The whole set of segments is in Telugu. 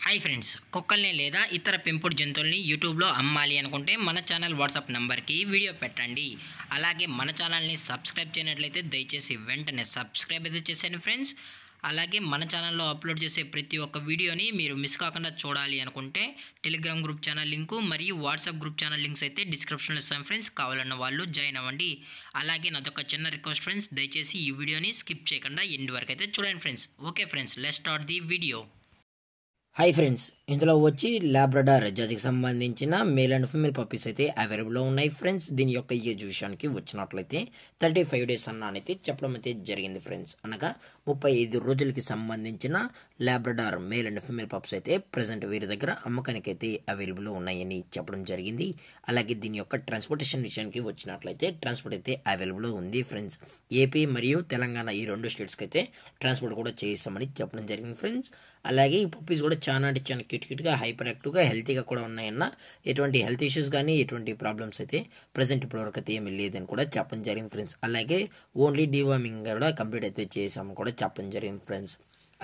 హాయ్ ఫ్రెండ్స్, కుక్కల్ని లేదా ఇతర పెంపుడు జంతువుల్ని యూట్యూబ్లో అమ్మాలి అనుకుంటే మన ఛానల్ వాట్సాప్ నెంబర్కి వీడియో పెట్టండి. అలాగే మన ఛానల్ని సబ్స్క్రైబ్ చేయనట్లయితే దయచేసి వెంటనే సబ్స్క్రైబ్ అయితే చేసేయండి ఫ్రెండ్స్. అలాగే మన ఛానల్లో అప్లోడ్ చేసే ప్రతి ఒక్క వీడియోని మీరు మిస్ కాకుండా చూడాలి అనుకుంటే టెలిగ్రామ్ గ్రూప్ ఛానల్ లింకు మరియు వాట్సాప్ గ్రూప్ ఛానల్ లింక్స్ అయితే డిస్క్రిప్షన్లో ఇస్తాను ఫ్రెండ్స్. కావాలన్న వాళ్ళు జాయిన్ అవ్వండి. అలాగే నాదొక చిన్న రిక్వెస్ట్ ఫ్రెండ్స్, దయచేసి ఈ వీడియోని స్కిప్ చేయకుండా ఎండ్ వరకు అయితే చూడండి friends. Okay friends, let's start the video. Hi friends, ఇందులో వచ్చి లాబ్రడార్ జాతికి సంబంధించిన మేల్ అండ్ ఫీమేల్ పప్పీస్ అయితే అవైలబుల్లో ఉన్నాయి ఫ్రెండ్స్. దీని యొక్క ఏజ్ విషయానికి వచ్చినట్లయితే 35 days అన్నైతే చెప్పడం అయితే జరిగింది ఫ్రెండ్స్. అనగా 35 రోజులకి సంబంధించిన Labrador male and female pups అయితే ప్రజెంట్ వీరి దగ్గర అమ్మకానికి అయితే అవైలబుల్లో ఉన్నాయని చెప్పడం జరిగింది. అలాగే దీని యొక్క ట్రాన్స్పోర్టేషన్ విషయానికి వచ్చినట్లయితే ట్రాన్స్పోర్ట్ అయితే అవైలబుల్లో ఉంది ఫ్రెండ్స్. ఏపీ మరియు తెలంగాణ ఈ రెండు స్టేట్స్కి అయితే ట్రాన్స్పోర్ట్ కూడా చేస్తామని చెప్పడం జరిగింది ఫ్రెండ్స్. అలాగే ఈ పప్పీస్ కూడా చాలా అంటే చాలా క్యూట్గా, హైపర్ యాక్టివ్గా, హెల్తీగా కూడా ఉన్నాయన్న. ఎటువంటి హెల్త్ ఇష్యూస్ కానీ ఎటువంటి ప్రాబ్లమ్స్ అయితే ప్రజెంట్ ఇప్పటివరకు అయితే ఏమీ లేదని కూడా చెప్పడం జరిగింది ఫ్రెండ్స్. అలాగే ఓన్లీ డీవార్మింగ్ కూడా కంప్లీట్ అయితే చేసాము కూడా చెప్పడం జరిగింది ఫ్రెండ్స్.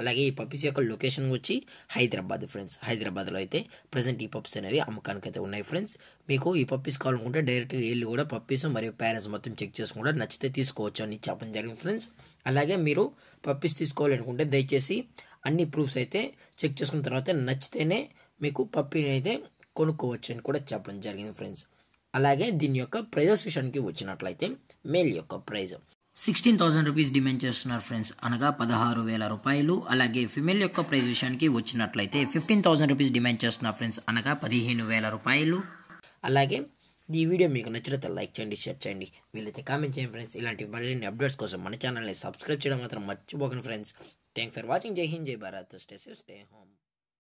అలాగే ఈ పప్పీస్ యొక్క లొకేషన్ వచ్చి హైదరాబాద్ ఫ్రెండ్స్. హైదరాబాద్లో అయితే ప్రజెంట్ ఈ పప్పీస్ అనేవి అమ్మకానికి అయితే ఉన్నాయి ఫ్రెండ్స్. మీకు ఈ పప్పీస్ కావాలనుకుంటే డైరెక్ట్గా వెళ్ళి కూడా పప్పీస్ మరియు పేరెంట్స్ మొత్తం చెక్ చేసుకుంటే నచ్చితే తీసుకోవచ్చు అని చెప్పడం జరిగింది ఫ్రెండ్స్. అలాగే మీరు పప్పీస్ తీసుకోవాలనుకుంటే దయచేసి అన్ని ప్రూఫ్స్ అయితే చెక్ చేసుకున్న తర్వాత నచ్చితేనే మీకు పప్పీని అయితే కొనుక్కోవచ్చు అని కూడా చెప్పడం జరిగింది ఫ్రెండ్స్. అలాగే దీని యొక్క ప్రైజెస్ విషయానికి వచ్చినట్లయితే మేల్ యొక్క ప్రైజ్ 16,000 రూపీస్ డిమాండ్ చేస్తున్నారు ఫ్రెండ్స్, అనగా 16,000 రూపాయలు. అలాగే ఫిమేల్ యొక్క ప్రైజ్ విషయానికి వచ్చినట్లయితే 15,000 రూపీస్ డిమాండ్ చేస్తున్నారు ఫ్రెండ్స్, అనగా 15,000 రూపాయలు. అలాగే ఈ వీడియో మీకు నచ్చినట్లయితే లైక్ చేయండి, షేర్ చేయండి, వీలైతే కామెంట్ చేయండి ఫ్రెండ్స్. ఇలాంటి మరిన్ని అప్డేట్స్ కోసం మన ఛానల్ని సబ్స్క్రైబ్ చేయడం మాత్రం మర్చిపోకండి ఫ్రెండ్స్. Thank for watching. జై హింద్, జై Bharat, stay safe, stay home.